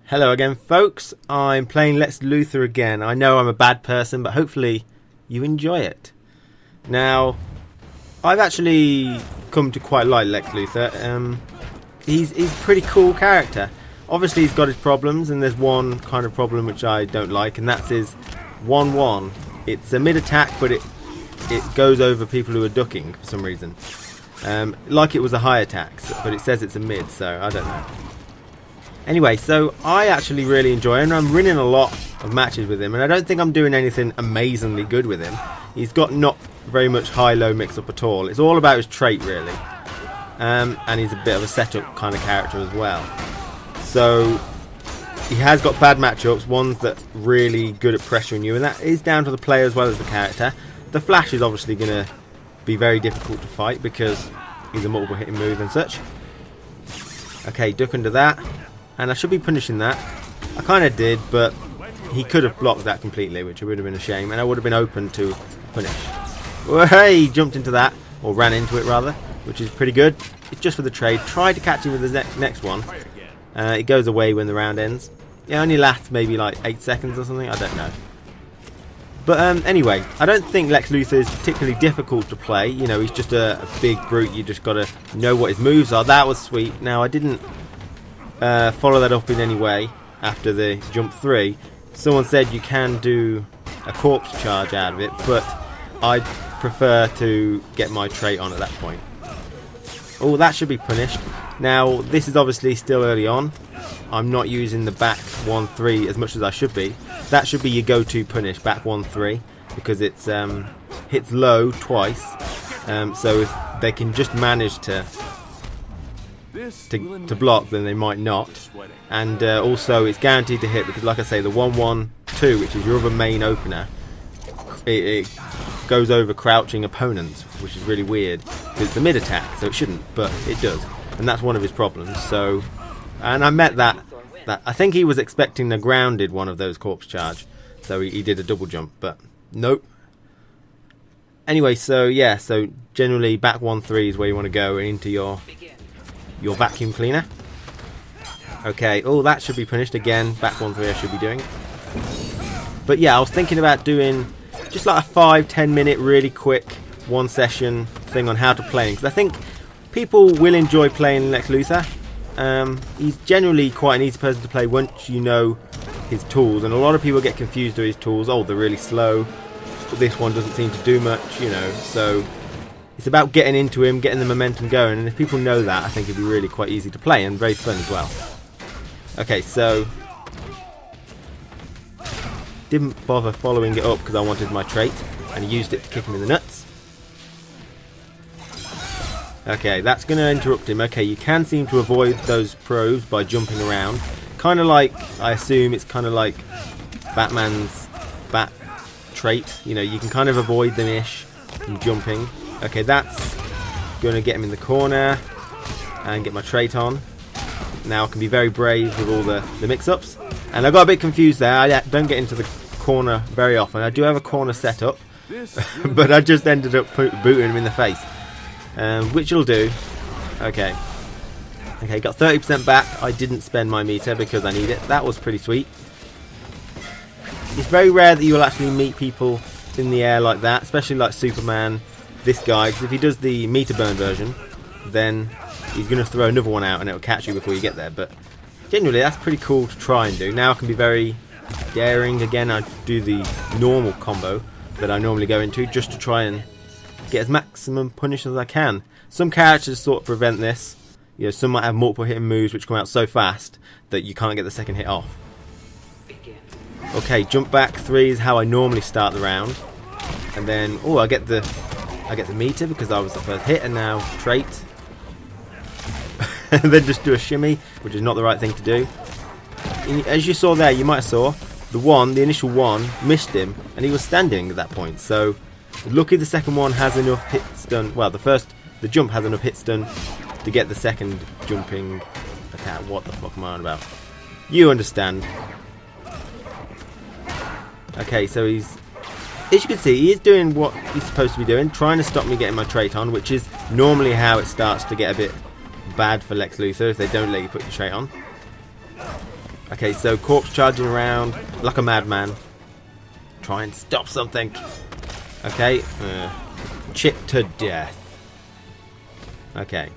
Hello again, folks. I'm playing Lex Luthor again. I know I'm a bad person, but hopefully you enjoy it. Now, I've actually come to quite like Lex Luthor. He's a pretty cool character. Obviously, he's got his problems, and there's one kind of problem which I don't like, and that's his 1-1. It's a mid-attack, but it goes over people who are ducking for some reason. Like it was a high attack, but it says it's a mid, so I don't know. Anyway, so I actually really enjoy him. I'm winning a lot of matches with him, and I don't think I'm doing anything amazingly good with him. He's got not very much high-low mix-up at all. It's all about his trait, really. And he's a bit of a setup kind of character as well. So he has got bad matchups, ones that are really good at pressuring you, and that is down to the player as well as the character. The Flash is obviously going to be very difficult to fight because he's a multiple hitting move and such. Okay, duck under that. And I should be punishing that. I kind of did, but he could have blocked that completely, which would have been a shame, and I would have been open to punish. Well, hey, he jumped into that, or ran into it rather, which is pretty good. It's just for the trade. Tried to catch him with the next one. It goes away when the round ends. It only lasts maybe like 8 seconds or something, I don't know. But anyway, I don't think Lex Luthor is particularly difficult to play. You know, he's just a big brute. You just got to know what his moves are. That was sweet. Now, I didn't follow that up in any way after the jump 3. Someone said you can do a corpse charge out of it, but I prefer to get my trait on at that point. Oh, that should be punished. Now, this is obviously still early on. I'm not using the back 1-3 as much as I should be. That should be your go-to punish, back 1-3, because it's hits low twice, so if they can just manage to block, then they might not. And also it's guaranteed to hit because, like I say, the 1-1-2, which is your other main opener, it goes over crouching opponents, which is really weird. It's a mid attack, so it shouldn't, but it does, and that's one of his problems. So, and I met that I think he was expecting a grounded one of those corpse charge, so he did a double jump, but nope. Anyway, so yeah, so generally back 1-3 is where you want to go into your vacuum cleaner. Okay, oh, that should be punished again. Back 1-3 I should be doing. But yeah, I was thinking about doing just like a 5-10 minute really quick one session thing on how to play him, because I think people will enjoy playing Lex Luthor. He's generally quite an easy person to play once you know his tools, and a lot of people get confused with his tools. Oh, they're really slow, but this one doesn't seem to do much, you know, so it's about getting into him, getting the momentum going, and if people know that, I think it'd be really quite easy to play and very fun as well. Okay, so didn't bother following it up because I wanted my trait, and he used it to kick him in the nuts. Okay, that's going to interrupt him. Okay, you can seem to avoid those probes by jumping around. Kind of like, I assume it's kind of like Batman's bat trait. You know, you can kind of avoid them-ish from jumping. Okay, that's going to get him in the corner and get my trait on. Now I can be very brave with all the mix-ups. And I got a bit confused there. I don't get into the corner very often. I do have a corner set up, but I just ended up booting him in the face. Which will do. Okay, got 30% back. I didn't spend my meter because I need it. That was pretty sweet. It's very rare that you will actually meet people in the air like that, especially like Superman, this guy, because if he does the meter burn version, then he's going to throw another one out and it'll catch you before you get there. But generally that's pretty cool to try and do. Now I can be very daring. Again, I do the normal combo that I normally go into just to try and get as maximum punish as I can. Some characters sort of prevent this. You know, some might have multiple hitting moves which come out so fast that you can't get the second hit off. Okay, jump back 3 is how I normally start the round. And then, oh, I get the meter because I was the first hit, and now trait. And then just do a shimmy, which is not the right thing to do. As you saw there, you might have saw, the initial one, missed him, and he was standing at that point. So, lucky the second one has enough hit stun. Well, the jump has enough hit stun to get the second jumping attack. What the fuck am I on about? You understand. Okay, so as you can see, he is doing what he's supposed to be doing, trying to stop me getting my trait on, which is normally how it starts to get a bit bad for Lex Luthor if they don't let you put your trait on. Okay, so corpse charging around like a madman. Try and stop something. Okay, chip to death. Okay.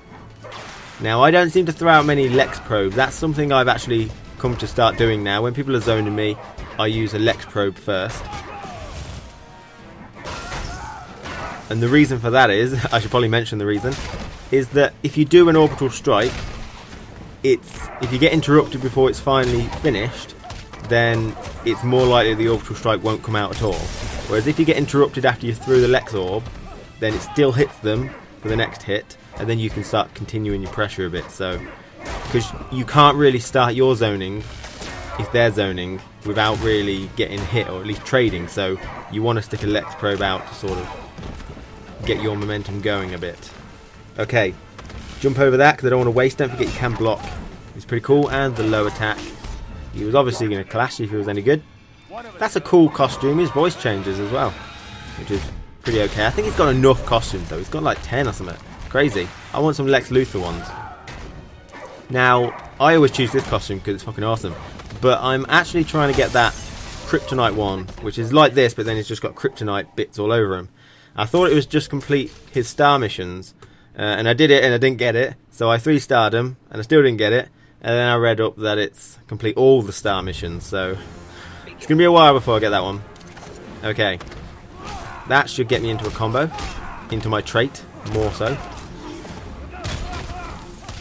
Now, I don't seem to throw out many Lex probes. That's something I've actually come to start doing now. When people are zoning me, I use a Lex probe first. And the reason for that is, I should probably mention the reason, is that if you do an orbital strike, if you get interrupted before it's finally finished, then it's more likely the orbital strike won't come out at all. Whereas if you get interrupted after you threw the Lex orb, then it still hits them for the next hit, and then you can start continuing your pressure a bit. So, because you can't really start your zoning if they're zoning without really getting hit, or at least trading. So you want to stick a Lex probe out to sort of get your momentum going a bit. Okay, jump over that because I don't want to waste. Don't forget you can block. It's pretty cool. And the low attack. He was obviously going to clash if he was any good. That's a cool costume. His voice changes as well, which is pretty okay. I think he's got enough costumes though. He's got like 10 or something. Crazy. I want some Lex Luthor ones. Now, I always choose this costume because it's fucking awesome. But I'm actually trying to get that kryptonite one, which is like this, but then it's just got kryptonite bits all over him. I thought it was just complete his star missions, and I did it and I didn't get it, so I 3-starred him and I still didn't get it, and then I read up that it's complete all the star missions, so it's going to be a while before I get that one. Okay, that should get me into a combo, into my trait, more so.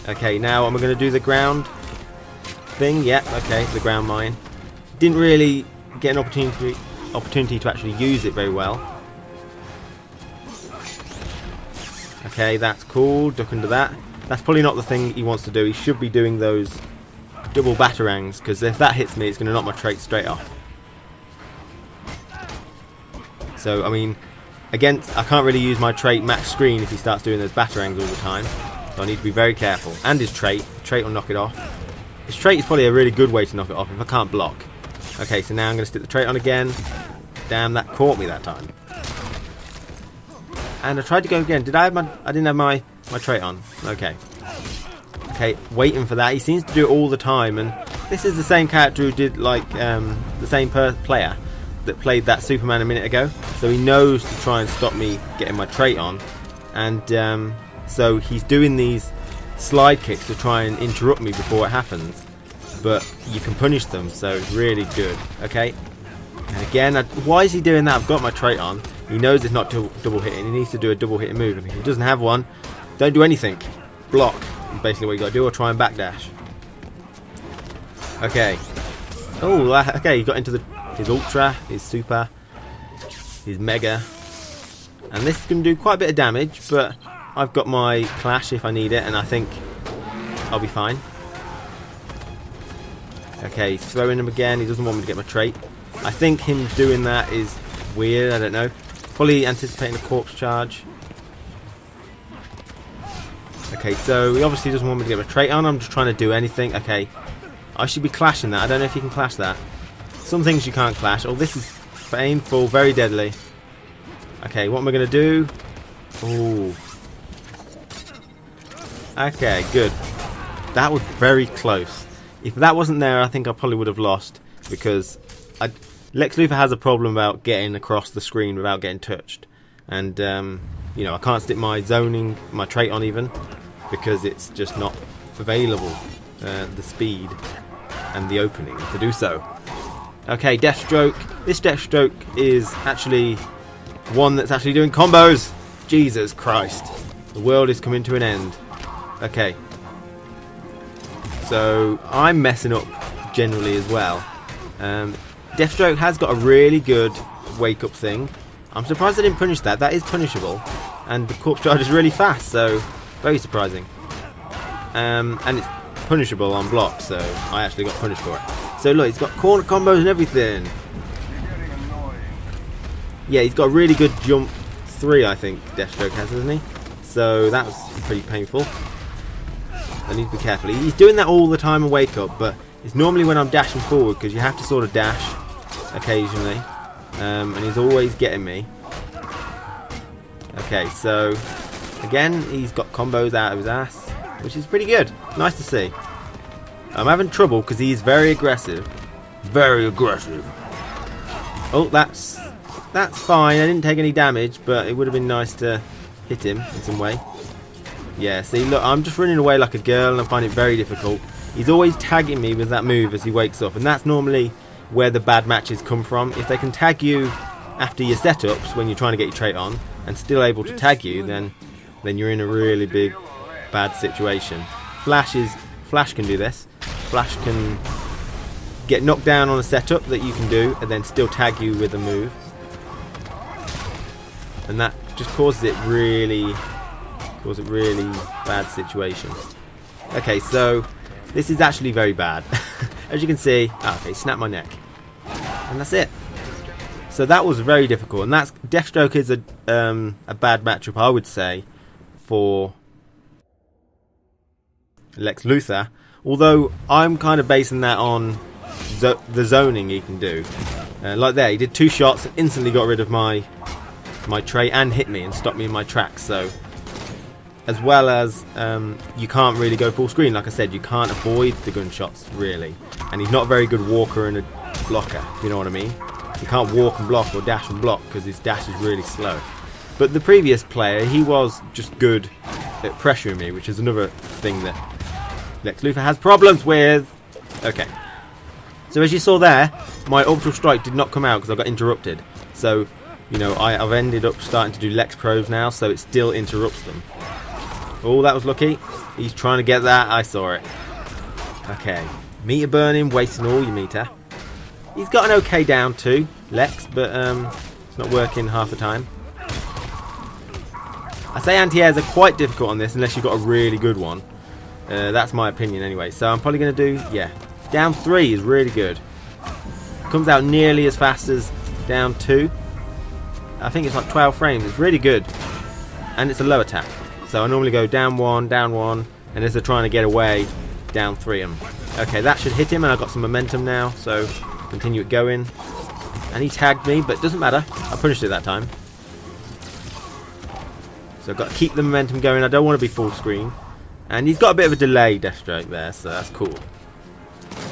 Okay, now I'm going to do the ground thing. Yep, okay, the ground mine. Didn't really get an opportunity to actually use it very well. Okay, that's cool. Duck under that. That's probably not the thing he wants to do. He should be doing those double batarangs, because if that hits me, it's going to knock my trait straight off. So, I mean, again, I can't really use my trait max screen if he starts doing those batarangs all the time. So I need to be very careful. And his trait. The trait will knock it off. His trait is probably a really good way to knock it off if I can't block. Okay, so now I'm going to stick the trait on again. Damn, that caught me that time. And I tried to go again. Did I have my... I didn't have my trait on. Okay. Okay, waiting for that. He seems to do it all the time. And this is the same character who did, like, the same player that played that Superman a minute ago. So he knows to try and stop me getting my trait on. And so he's doing these slide kicks to try and interrupt me before it happens. But you can punish them, so it's really good. Okay. And again, why is he doing that? I've got my trait on. He knows it's not double hitting. He needs to do a double hitting move. If he doesn't have one, don't do anything. Block is basically what you got to do, or try and backdash. Okay. Oh, okay. He got into his ultra, his super, his mega, and this is going to do quite a bit of damage. But I've got my clash if I need it, and I think I'll be fine. Okay, he's throwing him again. He doesn't want me to get my trait. I think him doing that is weird. I don't know. Probably anticipating a corpse charge. Okay, so he obviously doesn't want me to get my trait on. I'm just trying to do anything. Okay, I should be clashing that. I don't know if you can clash that. Some things you can't clash. Oh, this is painful, very deadly. Okay, what am I going to do? Ooh. Okay, good. That was very close. If that wasn't there, I think I probably would have lost, because Lex Luthor has a problem about getting across the screen without getting touched. And, you know, I can't stick my zoning, my trait on even, because it's just not available, the speed and the opening to do so. Okay, Deathstroke. This Deathstroke is actually one that's actually doing combos. Jesus Christ. The world is coming to an end. Okay. So, I'm messing up generally as well. Deathstroke has got a really good wake-up thing. I'm surprised I didn't punish that. That is punishable. And the corpse charge is really fast, so very surprising. And it's punishable on block, so I actually got punished for it. So look, he's got corner combos and everything. Yeah, he's got a really good jump 3, I think, Deathstroke has, hasn't he? So that was pretty painful. I need to be careful. He's doing that all the time and wake up, but it's normally when I'm dashing forward, because you have to sort of dash occasionally. And he's always getting me. Okay, so again, he's got combos out of his ass, which is pretty good. Nice to see. I'm having trouble because he's very aggressive. Very aggressive. Oh, that's fine. I didn't take any damage, but it would have been nice to hit him in some way. Yeah, see, look, I'm just running away like a girl and I find it very difficult. He's always tagging me with that move as he wakes up, and that's normally where the bad matches come from. If they can tag you after your setups when you're trying to get your trait on and still able to tag you, then you're in a really big bad situation. Flash can do this. Flash can get knocked down on a setup that you can do and then still tag you with a move, and that just causes it really bad situation. Okay, so this is actually very bad. As you can see, okay, snap my neck, and that's it. So that was very difficult, and that's Deathstroke is a bad matchup, I would say, for Lex Luthor. Although I'm kind of basing that on the zoning he can do. Like there, he did 2 shots and instantly got rid of my trait and hit me and stopped me in my tracks. So, as well as you can't really go full screen. Like I said, you can't avoid the gunshots really, and he's not a very good walker and a blocker, if you know what I mean. You can't walk and block or dash and block because his dash is really slow. But the previous player, he was just good at pressuring me, which is another thing that Lex Luthor has problems with. Okay, so as you saw there, my orbital strike did not come out because I got interrupted. So, you know, I've ended up starting to do Lex probes now, so it still interrupts them. Oh, that was lucky. He's trying to get that. I saw it. Okay, meter burning, wasting all your meter. He's got an okay down too, Lex, but it's not working half the time. I say anti-airs are quite difficult on this unless you've got a really good one. That's my opinion anyway. So I'm probably going to do, yeah, down 3 is really good. Comes out nearly as fast as down 2. I think it's like 12 frames. It's really good. And it's a low attack. So I normally go down 1, and as they're trying to get away, down 3 'em. Okay, that should hit him, and I've got some momentum now, so continue it going. And he tagged me, but it doesn't matter. I punished it that time. So I've got to keep the momentum going. I don't want to be full screen. And he's got a bit of a delay Deathstroke there, so that's cool.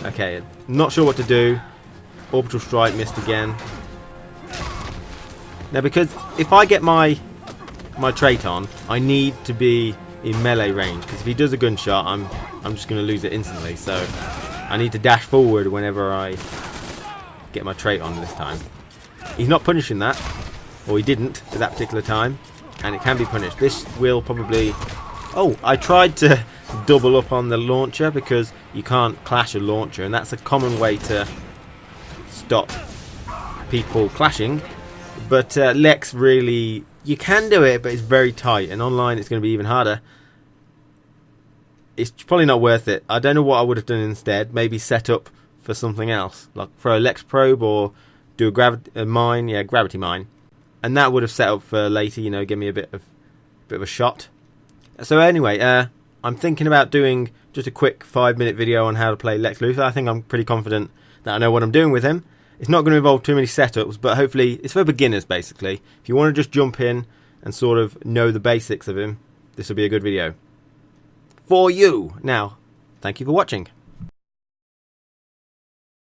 Okay, not sure what to do. Orbital strike missed again. Now, because if I get my trait on, I need to be in melee range, because if he does a gunshot, I'm just going to lose it instantly. So I need to dash forward whenever I get my trait on this time. He's not punishing that, or he didn't at that particular time, and it can be punished. This will probably... Oh, I tried to double up on the launcher because you can't clash a launcher, and that's a common way to stop people clashing. But Lex really... You can do it, but it's very tight, and online it's going to be even harder. It's probably not worth it. I don't know what I would have done instead. Maybe set up for something else, like throw a Lex probe or do a gravity mine, and that would have set up for later. You know, give me a bit of a shot. So anyway, I'm thinking about doing just a quick 5-minute video on how to play Lex Luthor. I think I'm pretty confident that I know what I'm doing with him. It's not going to involve too many setups, but hopefully it's for beginners basically. If you want to just jump in and sort of know the basics of him, this will be a good video for you. Now, thank you for watching.